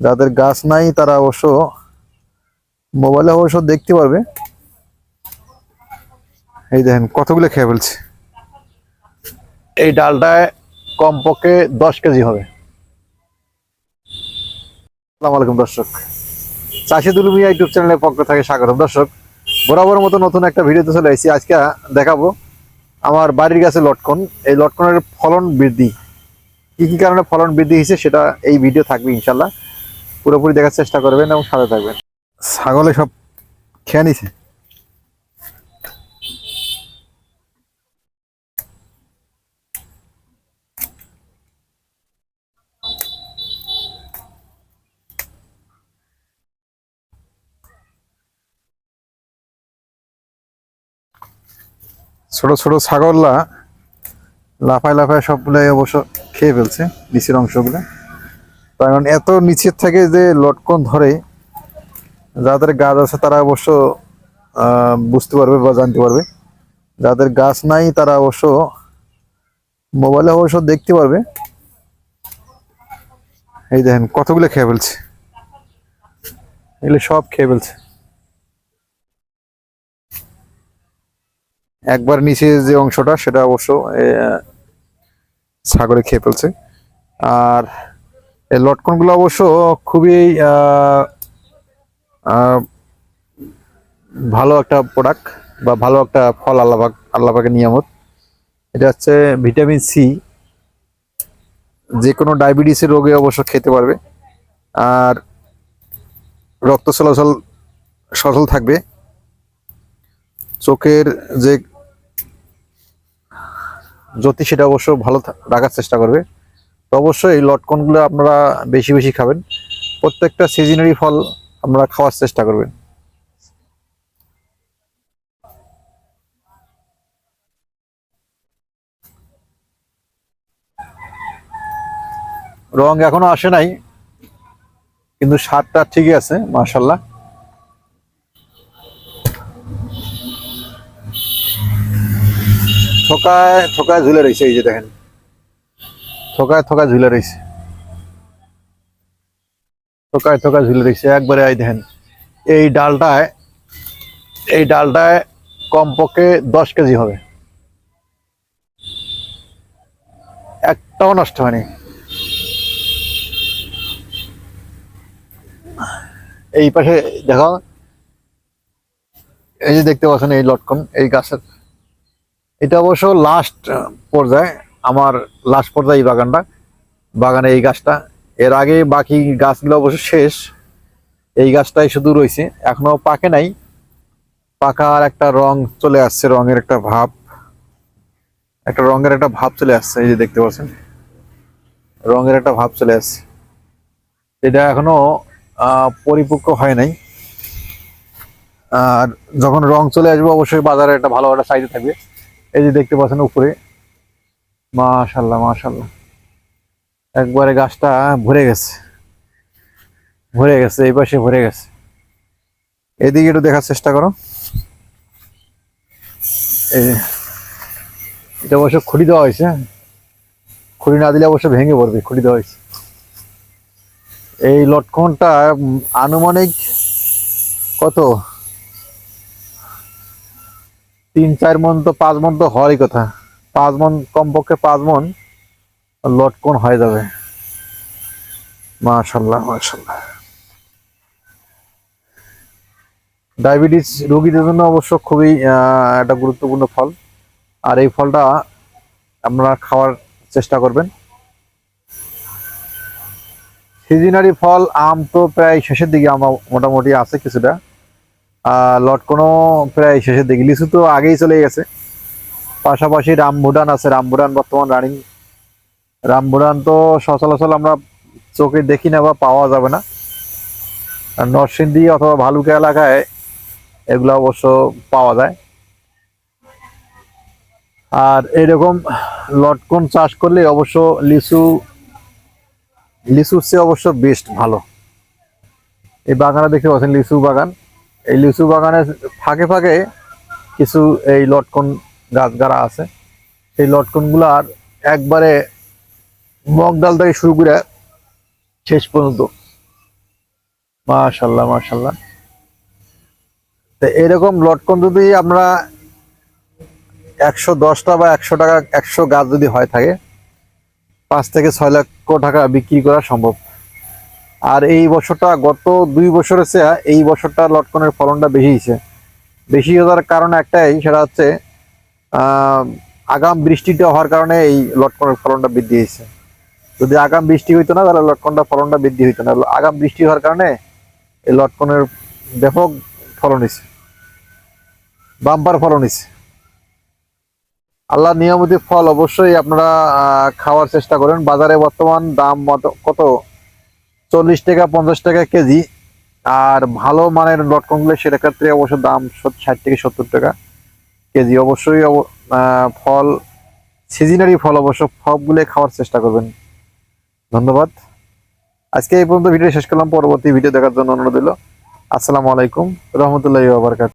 যাদের গাছ নাই তারা অবশ্য মোবাইলে অবশ্য দেখতে পারবে। এই দেখেন কতগুলো খেয়ে ফেলছে। এই ডালটায় কমপক্ষে 10 কেজি হবে। আসসালামু আলাইকুম দর্শক, চাষি দুলু মিয়া ইউটিউব চ্যানেলের পক্ষ থেকে স্বাগতম। দর্শক, বরাবর মতো নতুন একটা ভিডিওতে চলে এসেছি। আজকে দেখাবো আমার বাড়ির গাছে লটকন। এই লটকনের ফলন বৃদ্ধি, কি কি কারণে ফলন বৃদ্ধি হয়েছে সেটা এই ভিডিও থাকবে ইনশাল্লাহ। পুরোপুরি দেখার চেষ্টা করবেন এবং সাথে থাকবেন। ছাগলে সব খেয়ে নিছে। ছোট ছোট ছাগলরা লাফায় লাফায় সবগুলো অবশ্য খেয়ে ফেলছে নিচের অংশগুলো। কারণ এত নিচের থেকে যে লটকন ধরে, যাদের গাছ আছে তারা অবশ্য বুঝতে পারবে বা জানতে পারবে। যাদের গাছ নাই তারা অবশ্য মোবাইলে অবশ্য দেখতে পারবে। এই দেখেন কতগুলো খেয়ে ফেলছে, এগুলো সব খেয়ে ফেলছে। একবার নিচে যে অংশটা সেটা অবশ্য ছাগলে খেয়ে ফেলছে। আর এই লটকন গুলো অবশ্য খুবই ভালো একটা প্রোডাক্ট বা ভালো একটা ফল, আল্লাহর নিয়ামত। এটা হচ্ছে ভিটামিন সি, যে কোনো ডায়াবেটিসের রোগে অবশ্য খেতে পারবে। আর রক্ত চলাচল সচল থাকবে, চোখের যে জ্যোতি সেটা অবশ্য ভালো রাখার চেষ্টা করবে। তো অবশ্যই এই লটকনগুলো আপনারা বেশি বেশি খাবেন। প্রত্যেকটা সিজনারি ফল আপনারা খাওয়ার চেষ্টা করবেন। রং এখনো আসে নাই, কিন্তু স্বাদটা ঠিকই আছে মাশাআল্লাহ। থোকায় থোকায় ঝুলে রয়েছে, এই যে দেখেন থোকায় থোকায় ঝুলে রয়েছে, থোকায় থোকায় ঝুলে রয়েছে একবারে। এই দেখেন এই ডালটায়, এই ডালটায় কমপক্ষে 10 কেজি হবে, একটাও নষ্ট হয়নি। এই পাশে দেখো, এই যে দেখতে পাচ্ছেন এই লটকন এই গাছের, এটা অবশ্য লাস্ট পর্যায়ে, আমার লাস্ট পর্যায়ে এই বাগানে এই গাছটা। এর আগে বাকি গাছগুলো অবশ্য শেষ, এই গাছটাই শুধু রয়েছে, এখনো পাকে নাই। পাকার একটা রং চলে আসছে, রঙের একটা ভাব, একটা রঙের একটা ভাব চলে আসছে। এই যে দেখতে পাচ্ছেন রঙের একটা ভাব চলে আসছে। এটা এখনো পরিপক্ক হয় নাই। আর যখন রং চলে আসবে অবশ্যই বাজারে একটা ভালো একটা সাইজে থাকবে। এই যে দেখতে পাচ্ছেন উপরে, মাশাল্লাহ মাশাল্লাহ, একবারে গাছটা ভরে গেছে, ভরে গেছে, এই পাশে ভরে গেছে। এদিকে একটু দেখার চেষ্টা করো। এই যে, এটা অবশ্য খুঁড়ি দেওয়া হয়েছে, খুঁড়ি না দিলে অবশ্য ভেঙে পড়বে, খুঁড়ি দেওয়া হয়েছে। এই লটকনটা আনুমানিক কত, 3-4 মণ তো 5 মণ তো হওয়ারই কথা। 5 মণ, কমপক্ষে 5 মণ লটকন হয়ে যাবে। মাশাল্লাহ মাশাল্লাহ। ডায়াবেটিস রোগীদের জন্য অবশ্য খুবই একটা গুরুত্বপূর্ণ ফল। আর এই ফলটা আপনারা খাওয়ার চেষ্টা করবেন। সিজনারি ফল আম তো প্রায় শেষের দিকে, আমার মোটামুটি আছে কিছুটা, লটকনও প্রায় শেষের দিকে, লিচু তো আগেই চলে গেছে। পাশাপাশি রামবুটান আছে, রামবুটান বর্তমান রানিং। রামবুটান তো সচরাচর আমরা চোখে দেখি না বা পাওয়া যাবে না। আর নরসিংদী অথবা ভালুকা এলাকায় এগুলো অবশ্য পাওয়া যায়। আর এরকম লটকন চাষ করলে অবশ্য লিচুর চেয়ে অবশ্য বেস্ট ভালো। এই বাগানে দেখতে পাচ্ছেন লিচু বাগান, এই লিচু বাগানের ফাঁকে ফাঁকে কিছু এই লটকন গাছ গাড়া আছে। সেই লটকন গুলার একবারে মগ ডাল থেকে শুরু করে শেষ পর্যন্ত মাশাআল্লাহ মাশাআল্লাহ। তো এরকম লটকন যদি আমরা 110টা বা 100 টাকা 100 গাছ যদি হয় থাকে, 5 থেকে 6 লক্ষ টাকা বিক্রি করা সম্ভব। আর এই বছরটা গত 2 বছরের চেয়ে এই বছরটা লটকনের ফলনটা বেশি হয়েছে। বেশি হওয়ার কারণ একটাই, সেটা হচ্ছে আহ আগাম বৃষ্টিটা হওয়ার কারণে এই লটকনের ফলনটা বৃদ্ধি হয়েছে। যদি আগাম বৃষ্টি হইতো না তাহলে লটকনটা ফলনটা বৃদ্ধি হইতো না। আগাম বৃষ্টি হওয়ার কারণে এই লটকনের ব্যাপক ফলন হয়েছে, বাম্পার ফলন হয়েছে। আল্লাহ নিয়মিত ফল অবশ্যই আপনারা খাওয়ার চেষ্টা করেন। বাজারে বর্তমান দাম কত, 40 টাকা 50 টাকা কেজি। আর ভালো মানের লটকন গুলো সেক্ষেত্রে অবশ্য দাম 60 থেকে 70 টাকা কেজি। অবশ্যই ফল, সিজনারি ফল অবশ্য সবগুলো খাওয়ার চেষ্টা করবেন। ধন্যবাদ। আজকে এই পর্যন্ত ভিডিও শেষ করলাম। পরবর্তী ভিডিও দেখার জন্য অনুরোধ রইল। আসসালামু আলাইকুম রহমতুল্লাহি ওয়া বারাকাতুহু।